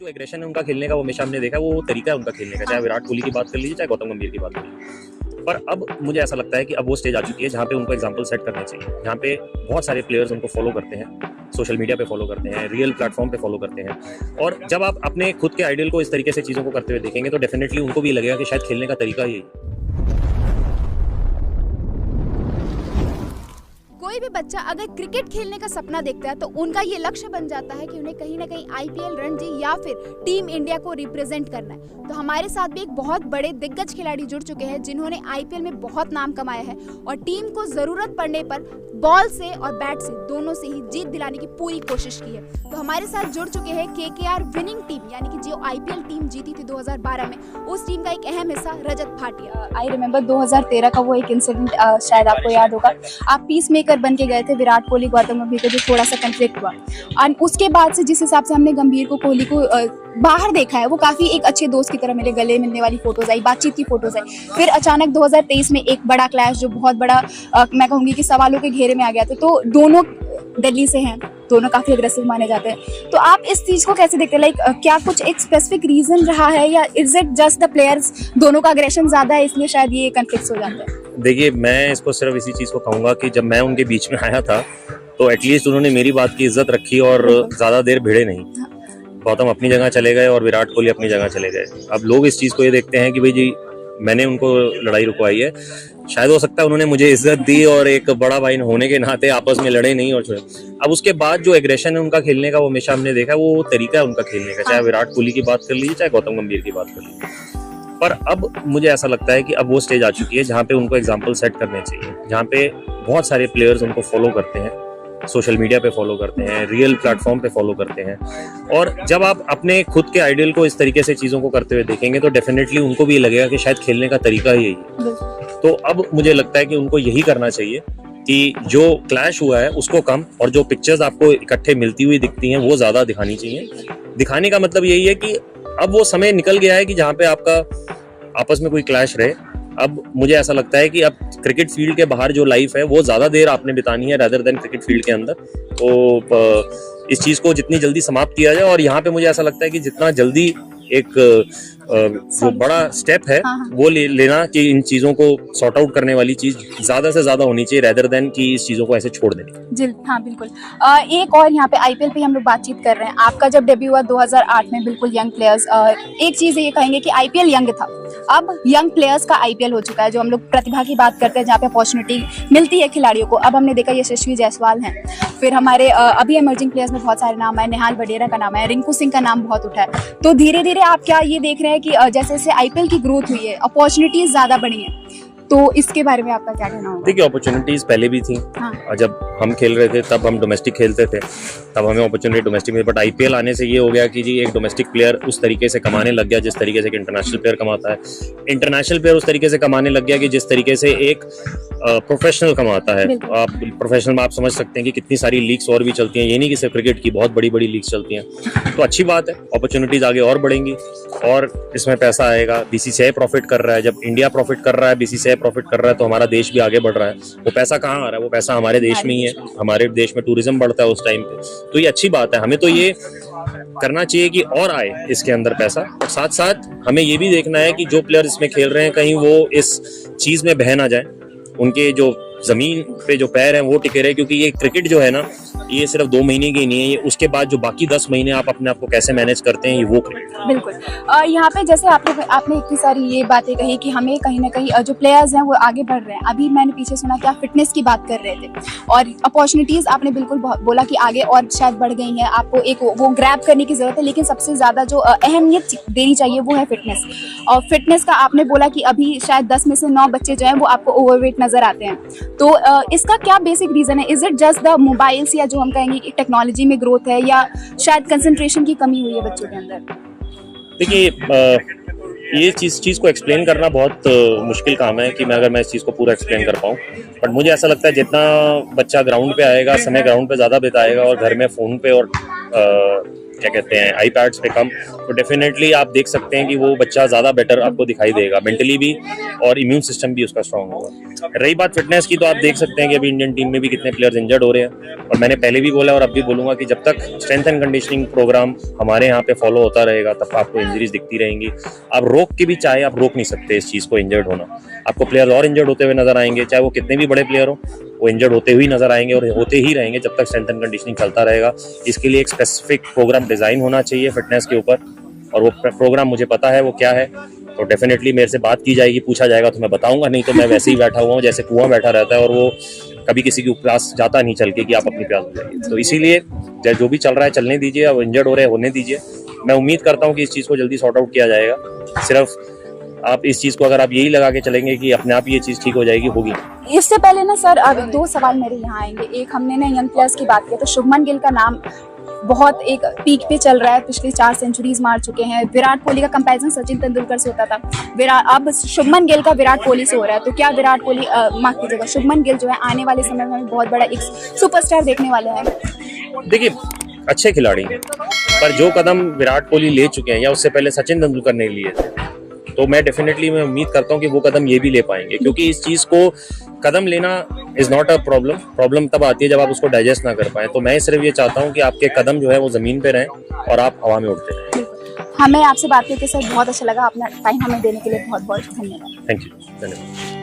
जो एग्रेशन है उनका खेलने का वो हमेशा हमने देखा है, वो तरीका है उनका खेलने का, चाहे विराट कोहली की बात कर लीजिए चाहे गौतम गंभीर की बात कर लीजिए। पर अब मुझे ऐसा लगता है कि अब वो स्टेज आ चुकी है जहाँ पे उनको एग्जाम्पल सेट करने चाहिए, जहाँ पे बहुत सारे प्लेयर्स उनको फॉलो करते हैं, सोशल मीडिया पे फॉलो करते हैं, रियल प्लेटफॉर्म पे फॉलो करते हैं। और जब आप अपने खुद के आइडियल को इस तरीके से चीज़ों को करते हुए देखेंगे तो डेफिनेटली उनको भी लगेगा कि शायद खेलने का तरीका यही है। कोई भी बच्चा अगर क्रिकेट खेलने का सपना देखता है तो उनका ये लक्ष्य बन जाता है कि उन्हें कहीं ना कहीं आईपीएल रणजी या फिर टीम इंडिया को रिप्रेजेंट करना है। तो हमारे साथ भी एक बहुत बड़े दिग्गज खिलाड़ी जुड़ चुके हैं जिन्होंने आईपीएल में बहुत नाम कमाया है और टीम को जरूरत पड़ने पर बॉल से और बैट से दोनों से ही जीत दिलाने की पूरी कोशिश की है। तो हमारे साथ जुड़ चुके हैं केकेआर विनिंग टीम, यानी कि जो आईपीएल टीम जीती थी 2012 में, उस टीम का एक अहम हिस्सा रजत भाटिया। आई रिमेम्बर 2013 का वो एक इंसिडेंट, शायद आपको याद होगा, आप पीस मेकर बन के गए थे विराट कोहली गौतम गंभीर का जो थोड़ा सा कंफ्लिक्ट हुआ, और उसके बाद से जिस हिसाब से हमने गंभीर को कोहली को बाहर देखा है, वो काफी एक अच्छे दोस्त की तरह मेरे गले मिलने वाली फोटोज आई, बातचीत की फोटोज आई। फिर अचानक 2023 में एक बड़ा क्लैश जो बहुत बड़ा मैं कहूँगी कि सवालों के घेरे में आ गया था। तो दोनों दिल्ली से हैं, दोनों काफी अग्रेसिव माने जाते हैं। तो आप इस चीज को कैसे देखते हैं? लाइक क्या कुछ एक स्पेसिफिक रीजन रहा है या is it just the players, दोनों का अग्रेशन ज्यादा है इसलिए शायद ये कॉन्फ्लिक्ट्स हो जाते हैं? देखिए, मैं इसको सिर्फ इसी चीज़ को कहूँगा कि जब मैं उनके बीच में आया था तो एटलीस्ट उन्होंने मेरी बात की इज्जत रखी और ज़्यादा देर भिड़े नहीं। गौतम अपनी जगह चले गए और विराट कोहली अपनी जगह चले गए। अब लोग इस चीज़ को ये देखते हैं कि भाई जी मैंने उनको लड़ाई रुकवाई है। शायद हो सकता है उन्होंने मुझे इज्जत दी और एक बड़ा भाई होने के नाते आपस में लड़े नहीं और छोड़े। अब उसके बाद जो एग्रेशन है उनका खेलने का वो हमेशा हमने देखा है, वो तरीका है उनका खेलने का, चाहे विराट कोहली की बात कर लीजिए चाहे गौतम गंभीर की बात कर लीजिए। पर अब मुझे ऐसा लगता है कि अब वो स्टेज आ चुकी है जहाँ पे उनको एग्जाम्पल सेट करने चाहिए, जहाँ पे बहुत सारे प्लेयर्स उनको फॉलो करते हैं, सोशल मीडिया पे फॉलो करते हैं, रियल प्लेटफॉर्म पे फॉलो करते हैं। और जब आप अपने खुद के आइडियल को इस तरीके से चीज़ों को करते हुए देखेंगे तो डेफिनेटली उनको भी लगेगा कि शायद खेलने का तरीका ही यही है। तो अब मुझे लगता है कि उनको यही करना चाहिए कि जो क्लैश हुआ है उसको कम, और जो पिक्चर्स आपको इकट्ठे मिलती हुई दिखती हैं वो ज़्यादा दिखानी चाहिए। दिखाने का मतलब यही है कि अब वो समय निकल गया है कि जहाँ पे आपका आपस में कोई क्लैश रहे। अब मुझे ऐसा लगता है कि अब क्रिकेट फील्ड के बाहर जो लाइफ है वो ज़्यादा देर आपने बितानी है रेदर देन क्रिकेट फील्ड के अंदर। तो इस चीज़ को जितनी जल्दी समाप्त किया जाए, और यहाँ पे मुझे ऐसा लगता है कि जितना जल्दी एक जो बड़ा स्टेप है वो लेना कि इन चीज़ों को सॉर्ट आउट करने वाली चीज़ ज़्यादा से ज़्यादा होनी चाहिए रेदर देन कि इस चीज़ों को ऐसे छोड़ देनी। जी हाँ, बिल्कुल। एक और यहाँ पे आईपीएल पे हम लोग बातचीत कर रहे हैं। आपका जब डेब्यू हुआ 2008 में, बिल्कुल यंग प्लेयर्स, एक चीज़ ये कहेंगे कि आईपीएल यंग था, अब यंग प्लेयर्स का आईपीएल हो चुका है। जो हम लोग प्रतिभा की बात करते हैं जहाँ पे अपॉर्चुनिटी मिलती है खिलाड़ियों को, अब हमने देखा यशस्वी जायसवाल हैं, फिर हमारे अभी इमर्जिंग प्लेयर्स में बहुत सारे नाम है, नेहाल वडेरा का नाम है, रिंकू सिंह का नाम बहुत उठा है। तो धीरे धीरे आप क्या ये देख रहे हैं कि जैसे जैसे आईपीएल की ग्रोथ हुई है, अपॉर्चुनिटीज ज्यादा बढ़ी हैं, तो इसके बारे में आपका क्या कहना होगा? देखिए, अपॉर्चुनिटीज पहले भी थी। हाँ। और जब हम खेल रहे थे तब हम डोमेस्टिक खेलते थे, तब हमें अपॉर्चुनिटी डोमेस्टिक में, बट आईपीएल आने से ये हो गया कि जी एक डोमेस्टिक प्लेयर उस तरीके से कमाने लग गया जिस तरीके से एक इंटरनेशनल प्लेयर कमाता है, इंटरनेशनल प्लेयर उस तरीके से कमाने लग गया कि जिस तरीके से एक प्रोफेशनल कमाता है। आप प्रोफेशनल में आप समझ सकते हैं कि कितनी सारी लीग्स और भी चलती हैं, ये नहीं कि सिर्फ क्रिकेट की, बहुत बड़ी बड़ी लीग्स चलती हैं। तो अच्छी बात है, अपॉर्चुनिटीज आगे और बढ़ेंगी और इसमें पैसा आएगा। बीसीसीआई प्रॉफिट कर रहा है, जब इंडिया प्रॉफिट कर रहा है, बीसीसीआई प्रॉफिट कर रहा है, तो हमारा देश भी आगे बढ़ रहा है। वो पैसा कहाँ आ रहा है? वो पैसा हमारे देश में ही है, हमारे देश में टूरिज्म बढ़ता है उस टाइम पे। तो ये अच्छी बात है, हमें तो ये करना चाहिए कि और आए इसके अंदर पैसा। और साथ साथ हमें ये भी देखना है कि जो प्लेयर इसमें खेल रहे हैं कहीं वो इस चीज में बह ना जाए, उनके जो जमीन पे जो पैर हैं वो टिके रहे, क्योंकि ये क्रिकेट जो है ना, ये सिर्फ 2 महीने की नहीं है, ये उसके बाद जो बाकी 10 महीने आप अपने आप को कैसे मैनेज करते हैं, ये वो क्रिकेट। बिल्कुल। यहाँ पे जैसे आपने इतनी सारी ये बातें कही कि हमें कहीं ना कहीं जो प्लेयर्स हैं वो आगे बढ़ रहे हैं। अभी मैंने पीछे सुना कि आप फिटनेस की बात कर रहे थे और अपॉर्चुनिटीज आपने बिल्कुल बोला कि आगे और शायद बढ़ गई हैं, आपको एक वो ग्रैब करने की जरूरत है, लेकिन सबसे ज्यादा जो अहमियत देनी चाहिए वो है फिटनेस। और फिटनेस का आपने बोला कि अभी शायद 10 में से 9 बच्चे जो हैं वो आपको ओवरवेट नजर आते हैं। तो इसका क्या बेसिक रीजन है? Is it just the mobiles, या जो हम कहेंगे कि टेक्नोलॉजी में ग्रोथ है, या शायद कंसंट्रेशन की कमी हुई है बच्चों के अंदर? देखिए, ये चीज़ को एक्सप्लेन करना बहुत मुश्किल काम है कि मैं इस चीज़ को पूरा एक्सप्लेन कर पाऊँ। बट मुझे ऐसा लगता है जितना बच्चा ग्राउंड पे आएगा, समय ग्राउंड पे ज़्यादा बिताएगा और घर में फ़ोन पे और क्या कहते हैं आईपैड्स पे कम, तो डेफिनेटली आप देख सकते हैं कि वो बच्चा ज़्यादा बेटर आपको दिखाई देगा मेंटली भी, और इम्यून सिस्टम भी उसका स्ट्रांग होगा। रही बात फिटनेस की, तो आप देख सकते हैं कि अभी इंडियन टीम में भी कितने प्लेयर्स इंजर्ड हो रहे हैं, और मैंने पहले भी बोला और अब भी बोलूंगा कि जब तक स्ट्रेंथ एंड कंडीशनिंग प्रोग्राम हमारे यहाँ पे फॉलो होता रहेगा तब आपको इंजरीज दिखती रहेंगी। आप रोक के भी चाहे आप रोक नहीं सकते इस चीज़ को, इंजर्ड होना। आपको प्लेयर और इंजर्ड होते हुए नजर आएंगे, चाहे वो कितने भी बड़े प्लेयर हो, वो इंजर्ड होते हुए नजर आएंगे और होते ही रहेंगे जब तक स्ट्रेंथ एंड कंडीशनिंग चलता रहेगा। इसके लिए एक स्पेसिफिक प्रोग्राम डिजाइन होना चाहिए फिटनेस के ऊपर, और वो प्रोग्राम मुझे पता है वो क्या है। तो डेफिनेटली मेरे से बात की जाएगी, पूछा जाएगा तो मैं बताऊंगा, नहीं तो मैं वैसे ही बैठा हुआ हूँ जैसे कुआं बैठा रहता है, और वो कभी किसी के पास जाता नहीं चल के कि आप अपनी प्यास बुझाइए। तो इसीलिए जो भी चल रहा है चलने दीजिए, अब इंजर्ड हो रहे हैं होने दीजिए। मैं उम्मीद करता हूँ कि इस चीज़ को जल्दी सॉर्ट आउट किया जाएगा। सिर्फ आप इस चीज़ को अगर आप यही लगा के चलेंगे कि अपने आप ये चीज़ ठीक हो जाएगी, होगी। इससे पहले ना सर, अब 2 सवाल मेरे यहाँ आएंगे। एक, हमने ना यंग प्लेयर्स की बात की तो शुभमन गिल का नाम बहुत एक पीक पे चल रहा है, पिछले 4 सेंचुरीज मार चुके हैं। विराट कोहली का कंपैरिजन सचिन तेंदुलकर से होता था, अब शुभमन गिल का विराट कोहली से हो रहा है। तो क्या विराट कोहली, माफ कीजिएगा, शुभमन गिल जो है आने वाले समय में बहुत बड़ा एक सुपरस्टार देखने वाले हैं? देखिए, अच्छे खिलाड़ी हैं, पर जो कदम विराट कोहली ले चुके हैं या उससे पहले सचिन तेंदुलकर ने लिए थे, तो मैं डेफिनेटली मैं उम्मीद करता हूँ कि वो कदम ये भी ले पाएंगे, क्योंकि इस चीज़ को कदम लेना इज़ नॉट अ प्रॉब्लम तब आती है जब आप उसको डाइजेस्ट ना कर पाए। तो मैं सिर्फ ये चाहता हूँ कि आपके कदम जो है वो ज़मीन पे रहें और आप हवा में उड़ते रहें। हमें आपसे बात करके सर बहुत अच्छा लगा, अपना टाइम हमें देने के लिए बहुत बहुत धन्यवाद। थैंक यू, धन्यवाद।